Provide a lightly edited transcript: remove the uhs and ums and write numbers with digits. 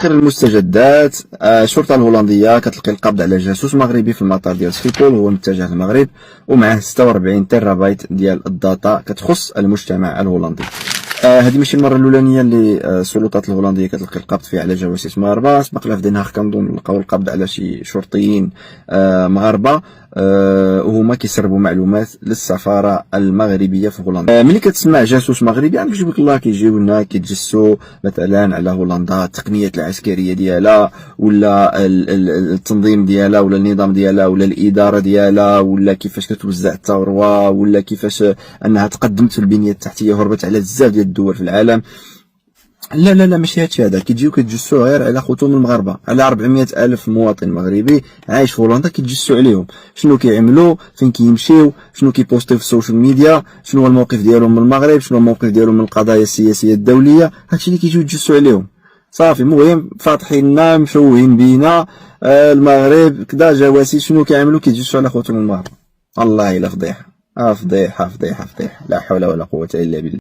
آخر المستجدات، الشرطة الهولندية كتلقي القبض على جاسوس مغربي في المطار ديال سخيبول وهو متجه للمغرب ومعه 46 تيرابايت ديال الداتا كتخص المجتمع الهولندي. هذه ماشي المره الاولانيه اللي السلطات الهولنديه كتلقي القبض فيها على جواسيس مغاربه. سبق لها في دنهاغ كنظن لقاو القبض على شي شرطيين مغاربه وهما كيسربوا معلومات للسفاره المغربيه في هولندا. ملي كتسمع جاسوس مغربي عم كيجيب لك الله كيجيو لنا كيتجسوا مثلا على هولندا، التقنيات العسكريه ديالها ولا التنظيم ديالها ولا النظام ديالها ولا الاداره ديالها ولا كيفاش كتوزع الثروه ولا كيفاش انها تقدمت في البنيه التحتيه وهربت على بزاف ديال الدول في العالم. لا لا لا ماشي هادشي هذا. كيجيو كيتجسوا غير على خوتهم المغاربه، على 400 الف مواطن مغربي عايش في هولندا كيتجسوا عليهم. شنو كيعملوا، فين كيمشيو، شنو كيبوستيو في السوشيال ميديا، شنو هو الموقف ديالهم من المغرب، شنو هو الموقف ديالهم من القضايا السياسيه الدوليه. هادشي اللي كيجيو يتجسوا عليهم صافي. المهم فاتحيننا مشوهين بينا المغرب كدا جواسيس شنو كيعملوا كيتجسوا على خوتهم المغاربه. والله الا فضيحه فضيحه فضيحه فضيحه، لا حول ولا قوه الا بالله.